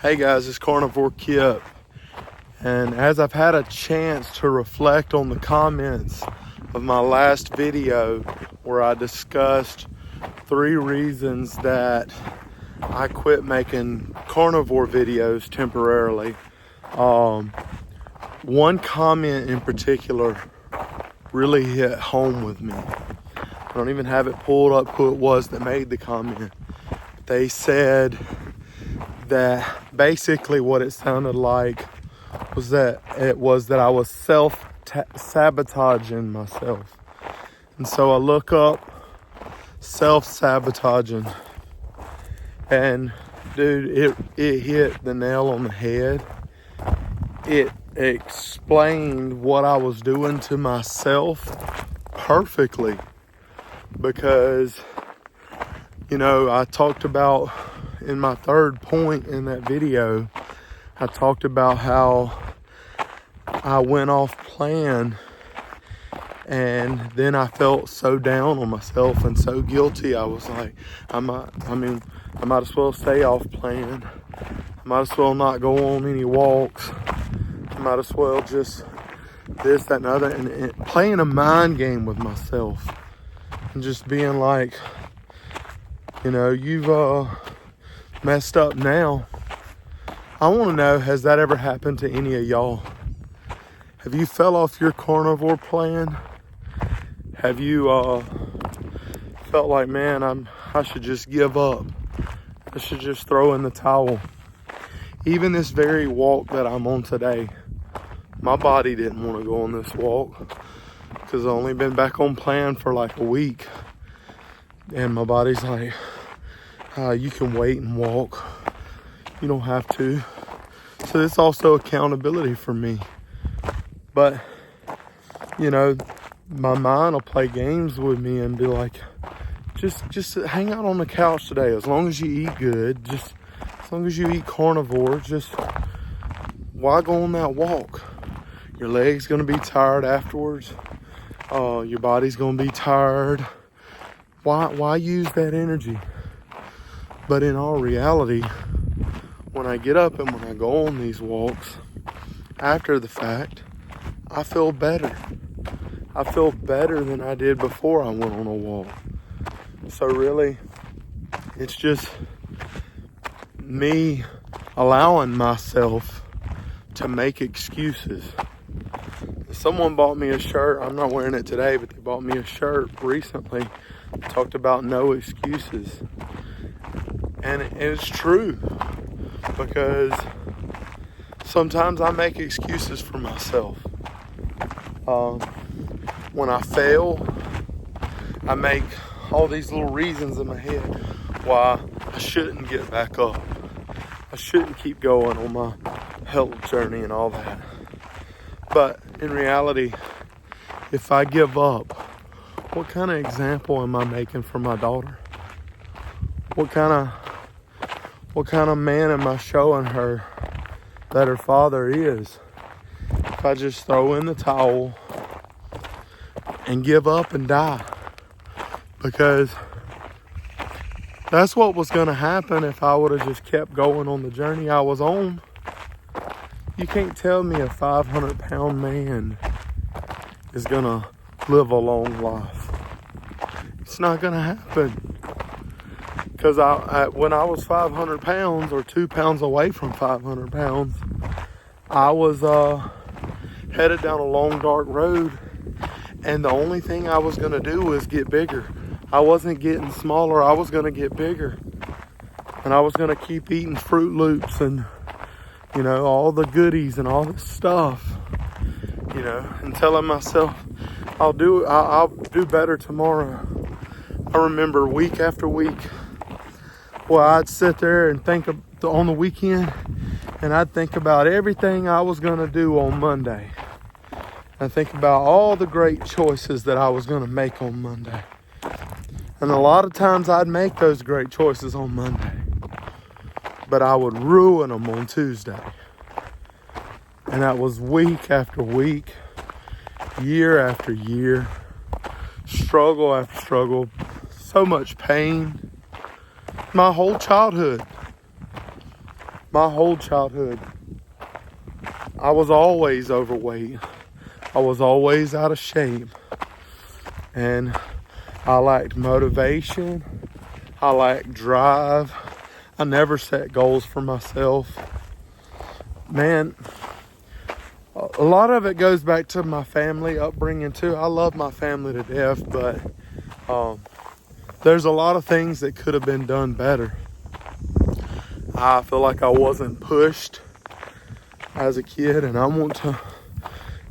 Hey guys, it's Carnivore Kip, and as I've had a chance to reflect on the comments of my last video where I discussed 3 reasons that I quit making carnivore videos temporarily, one comment in particular really hit home with me. I don't even have it pulled up who it was that made the comment. They said that basically what it sounded like was that I was self-sabotaging myself. And so I look up self-sabotaging, and dude, it hit the nail on the head. It explained what I was doing to myself perfectly, because I talked about in my third point in that video, I talked about how I went off plan, and then I felt so down on myself and so guilty. I was like, I might as well stay off plan. I might as well not go on any walks. I might as well just this, that, and other, and playing a mind game with myself and just being like, you've messed up now. I want to know, has that ever happened to any of y'all? Have you fell off your carnivore plan? Have you felt like, man, I should just give up? I should just throw in the towel? Even this very walk that I'm on today, my body didn't want to go on this walk because I've only been back on plan for like a week, and my body's like, you can wait and walk. You don't have to. So it's also accountability for me. But, my mind will play games with me and be like, just hang out on the couch today. As long as you eat good, just as long as you eat carnivore, just why go on that walk? Your leg's going to be tired afterwards. Your body's going to be tired. Why use that energy? But in all reality, when I get up and when I go on these walks, after the fact, I feel better. I feel better than I did before I went on a walk. So really, it's just me allowing myself to make excuses. Someone bought me a shirt. I'm not wearing it today, but they bought me a shirt recently that talked about no excuses. And it's true, because sometimes I make excuses for myself. When I fail, I make all these little reasons in my head why I shouldn't get back up. I shouldn't keep going on my health journey and all that. But in reality, if I give up, what kind of example am I making for my daughter? What kind of man am I showing her that her father is? If I just throw in the towel and give up and die. Because that's what was going to happen if I would have just kept going on the journey I was on. You can't tell me a 500-pound man is going to live a long life. It's not going to happen. Because when I was 500 pounds or 2 pounds away from 500 pounds, I was headed down a long, dark road. And the only thing I was going to do was get bigger. I wasn't getting smaller. I was going to get bigger. And I was going to keep eating Fruit Loops and, all the goodies and all this stuff. And telling myself, I'll do better tomorrow. I remember week after week, I'd sit there and think on the weekend, and I'd think about everything I was going to do on Monday. I think about all the great choices that I was going to make on Monday. And a lot of times I'd make those great choices on Monday, but I would ruin them on Tuesday. And that was week after week, year after year, struggle after struggle, so much pain. My whole childhood. my whole childhood, I was always overweight. I was always out of shape. And I lacked motivation. I lacked drive. I never set goals for myself. Man, a lot of it goes back to my family upbringing too. I love my family to death, but there's a lot of things that could have been done better. I feel like I wasn't pushed as a kid, and I want to.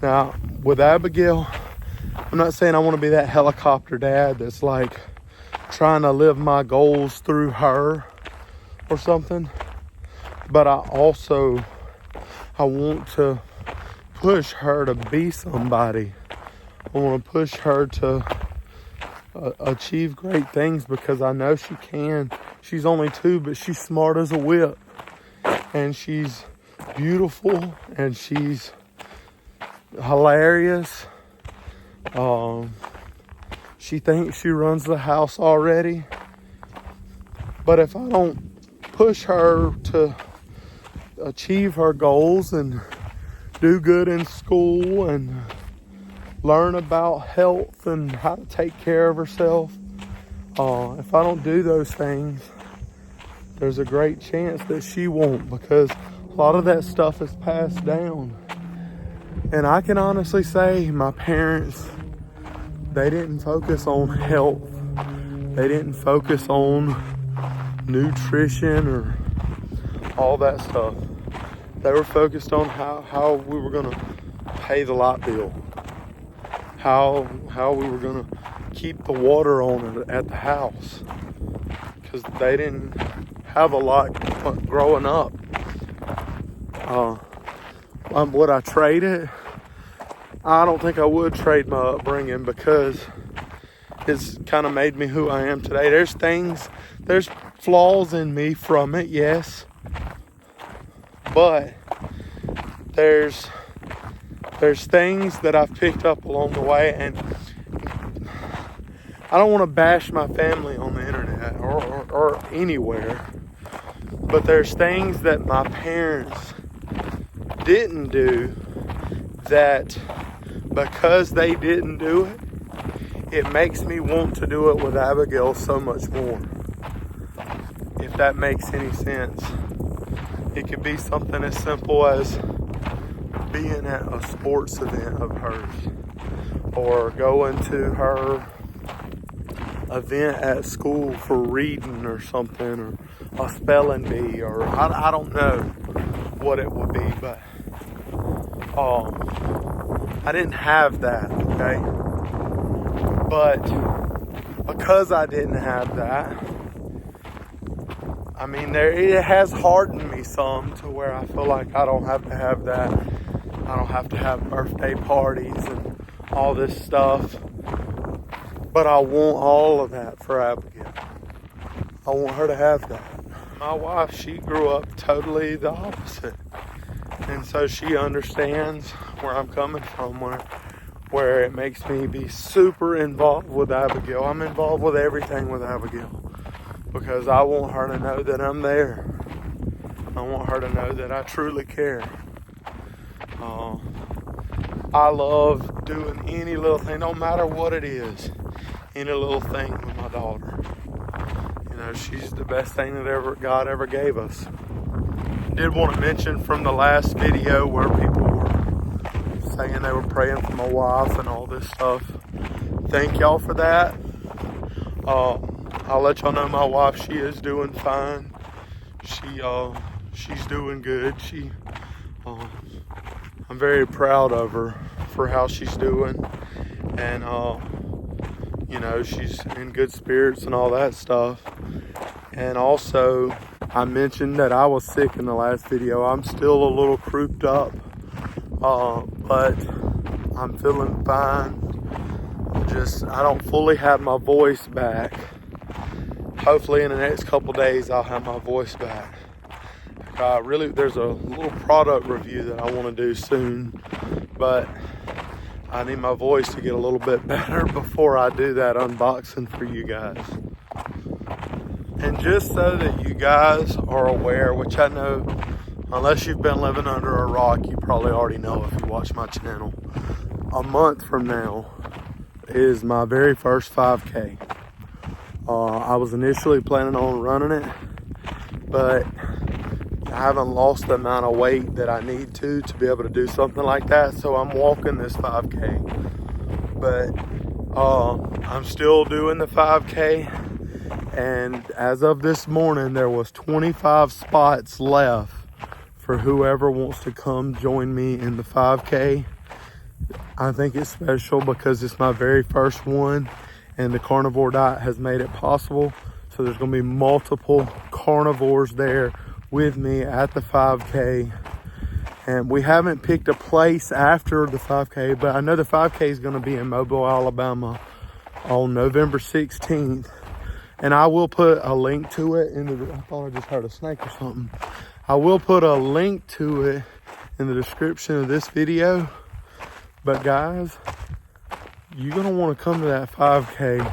Now, with Abigail, I'm not saying I want to be that helicopter dad that's like trying to live my goals through her or something. But I want to push her to be somebody. I want to push her to achieve great things because I know she can. She's only 2, but she's smart as a whip. And she's beautiful and she's hilarious. She thinks she runs the house already. But if I don't push her to achieve her goals and do good in school and learn about health and how to take care of herself, if I don't do those things, there's a great chance that she won't, because a lot of that stuff is passed down. And I can honestly say my parents, they didn't focus on health. They didn't focus on nutrition or all that stuff. They were focused on how we were going to pay the light bill, how we were going to keep the water on at the house, because they didn't have a lot growing up. Would I trade it? I don't think I would trade my upbringing, because it's kind of made me who I am today. There's flaws in me from it, yes. But there's things that I've picked up along the way, and I don't want to bash my family on the internet or anywhere. But there's things that my parents didn't do that, because they didn't do it, it makes me want to do it with Abigail so much more. If that makes any sense. It could be something as simple as being at a sports event of hers, or going to her event at school for reading or something, or a spelling bee, or I don't know what it would be, but I didn't have that, okay? But because I didn't have that, I mean, it has hardened me some to where I feel like I don't have to have that. I don't have to have birthday parties and all this stuff. But I want all of that for Abigail. I want her to have that. My wife, she grew up totally the opposite. And so she understands where I'm coming from, where it makes me be super involved with Abigail. I'm involved with everything with Abigail, because I want her to know that I'm there. I want her to know that I truly care. I love doing any little thing, no matter what it is, any little thing with my daughter. You know, she's the best thing that God ever gave us. I did want to mention from the last video where people were saying they were praying for my wife and all this stuff. Thank y'all for that. I'll let y'all know my wife, she is doing fine. She's doing good. I'm very proud of her for how she's doing, and you know, she's in good spirits and all that stuff. And also, I mentioned that I was sick in the last video. I'm still a little crouped up, but I'm feeling fine. I don't fully have my voice back. Hopefully in the next couple days I'll have my voice back. There's a little product review that I want to do soon, but I need my voice to get a little bit better before I do that unboxing for you guys. And just so that you guys are aware, which I know unless you've been living under a rock, you probably already know if you watch my channel. A month from now is my very first 5K. I was initially planning on running it, but I haven't lost the amount of weight that I need to be able to do something like that. So I'm walking this 5K, but I'm still doing the 5K. And as of this morning, there was 25 spots left for whoever wants to come join me in the 5K. I think it's special because it's my very first one, and the carnivore diet has made it possible. So there's going to be multiple carnivores there with me at the 5K. And we haven't picked a place after the 5K, but I know the 5K is going to be in Mobile, Alabama on November 16th. And I will put a link to it I thought I just heard a snake or something. I will put a link to it in the description of this video. But guys, you're going to want to come to that 5K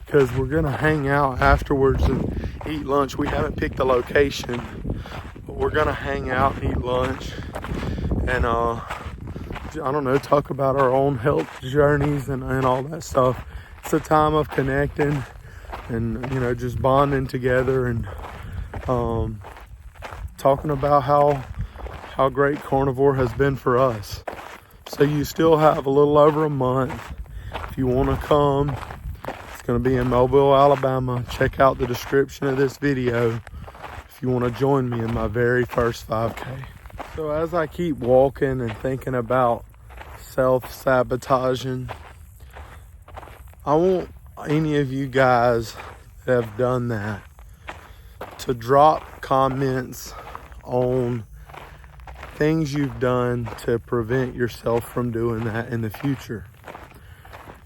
because we're going to hang out afterwards and eat lunch. We haven't picked the location, but we're going to hang out and eat lunch and, I don't know, talk about our own health journeys and all that stuff. It's a time of connecting and, you know, just bonding together and talking about how great Carnivore has been for us. So you still have a little over a month. If you want to come, it's going to be in Mobile, Alabama. Check out the description of this video if you want to join me in my very first 5K. So as I keep walking and thinking about self-sabotaging, I want any of you guys that have done that to drop comments on things you've done to prevent yourself from doing that in the future.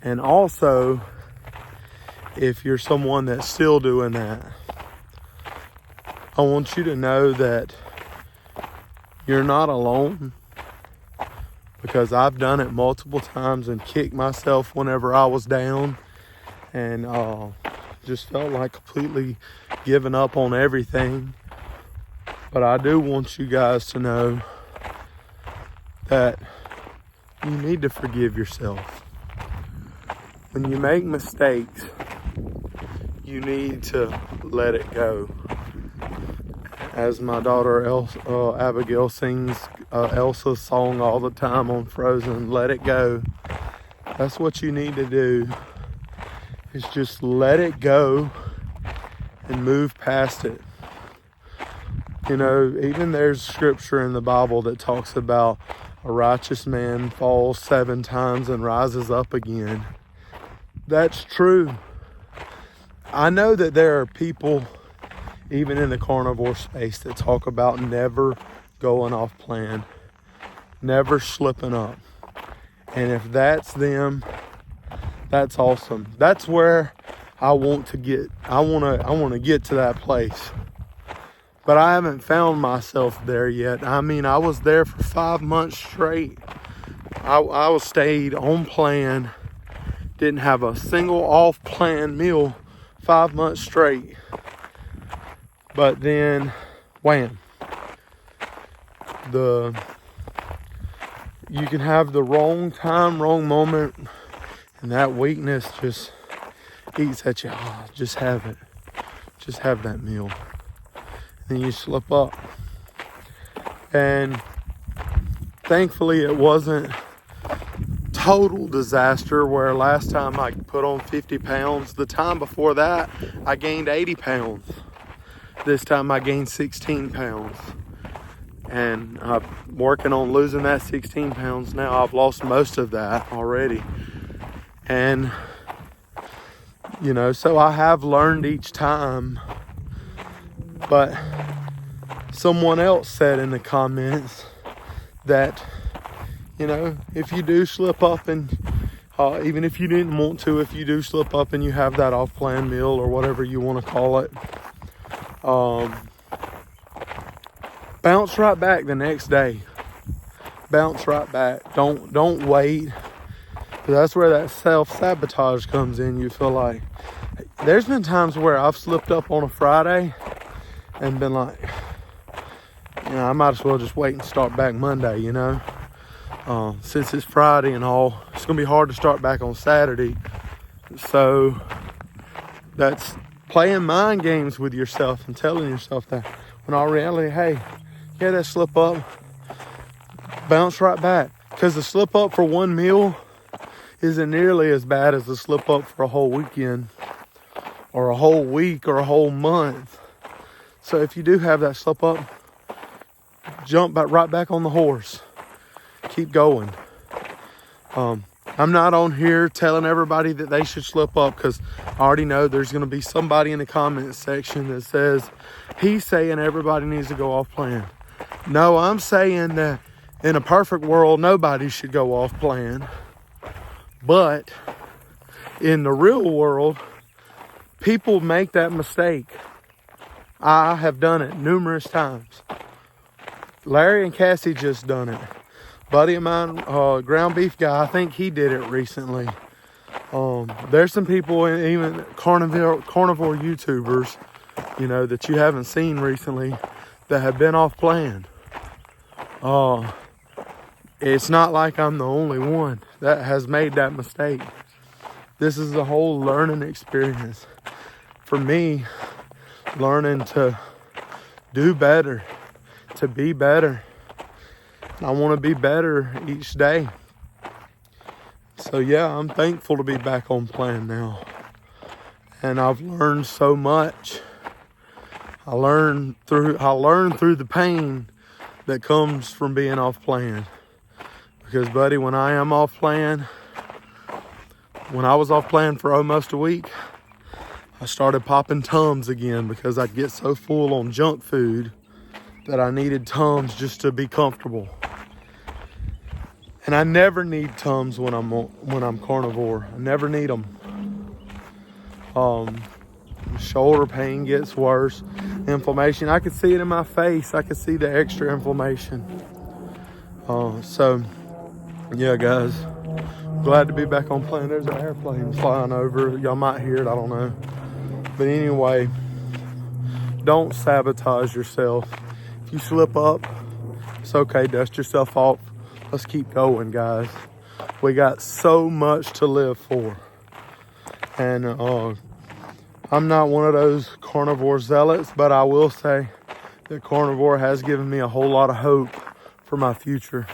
And also, if you're someone that's still doing that, I want you to know that you're not alone, because I've done it multiple times and kicked myself whenever I was down and just felt like completely giving up on everything. But I do want you guys to know that you need to forgive yourself. When you make mistakes, you need to let it go. As my daughter Abigail sings Elsa's song all the time on Frozen, let it go. That's what you need to do, is just let it go and move past it. You know, even there's scripture in the Bible that talks about a righteous man falls 7 times and rises up again. That's true. I know that there are people, even in the carnivore space, that talk about never going off plan, never slipping up. And if that's them, that's awesome. That's where I want to get. I want to get to that place. But I haven't found myself there yet. I mean, I was there for 5 months straight. I was stayed on plan. Didn't have a single off-plan meal 5 months straight. But then, wham. You can have the wrong time, wrong moment, and that weakness just eats at you. Oh, just have it. Just have that meal. And you slip up. And thankfully it wasn't total disaster, where last time I put on 50 pounds. The time before that, I gained 80 pounds. This time I gained 16 pounds. And I'm working on losing that 16 pounds now. I've lost most of that already. And, you know, so I have learned each time. But someone else said in the comments that, you know, if you do slip up and even if you didn't want to, if you do slip up and you have that off-plan meal or whatever you want to call it, bounce right back the next day. Bounce right back. Don't wait. Because that's where that self-sabotage comes in. You feel like, there's been times where I've slipped up on a Friday and been like, I might as well just wait and start back Monday, you know. Since it's Friday and all, it's going to be hard to start back on Saturday. So that's playing mind games with yourself and telling yourself that, when all reality, hey, yeah, that slip up, bounce right back. Because the slip up for one meal isn't nearly as bad as the slip up for a whole weekend or a whole week or a whole month. So if you do have that slip up, jump back right back on the horse. Keep going. I'm not on here telling everybody that they should slip up, because I already know there's going to be somebody in the comment section that says he's saying everybody needs to go off plan. No, I'm saying that in a perfect world, nobody should go off plan. But in the real world, people make that mistake. I have done it numerous times. Larry and Cassie just done it. Buddy of mine, ground beef guy, I think he did it recently. There's some people, even carnivore YouTubers, you know, that you haven't seen recently that have been off plan. It's not like I'm the only one that has made that mistake. This is a whole learning experience. For me, learning to do better, to be better. I want to be better each day. So yeah, I'm thankful to be back on plan now. And I've learned so much. I learned through the pain that comes from being off plan. Because buddy, when I am off plan, when I was off plan for almost a week, I started popping Tums again, because I'd get so full on junk food that I needed Tums just to be comfortable. And I never need Tums when I'm carnivore. I never need them. Shoulder pain gets worse. Inflammation, I could see it in my face. I could see the extra inflammation. So yeah, guys, glad to be back on plan. There's an airplane flying over. Y'all might hear it, I don't know. But anyway, don't sabotage yourself. If you slip up, it's okay, dust yourself off. Let's keep going, guys. We got so much to live for. And I'm not one of those carnivore zealots, but I will say that carnivore has given me a whole lot of hope for my future.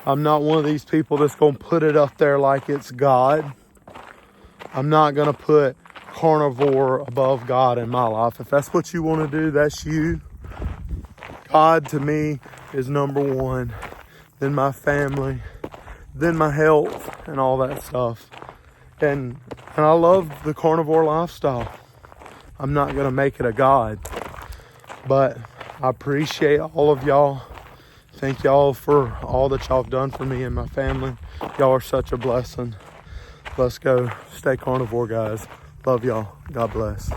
I'm not one of these people that's going to put it up there like it's God. I'm not going to put carnivore above God in my life. If that's what you want to do, that's you. God to me is number one. Then my family, then my health and all that stuff. And I love the carnivore lifestyle. I'm not going to make it a God. But I appreciate all of y'all. Thank y'all for all that y'all have done for me and my family. Y'all are such a blessing. Let's go. Stay carnivore, guys. Love y'all. God bless.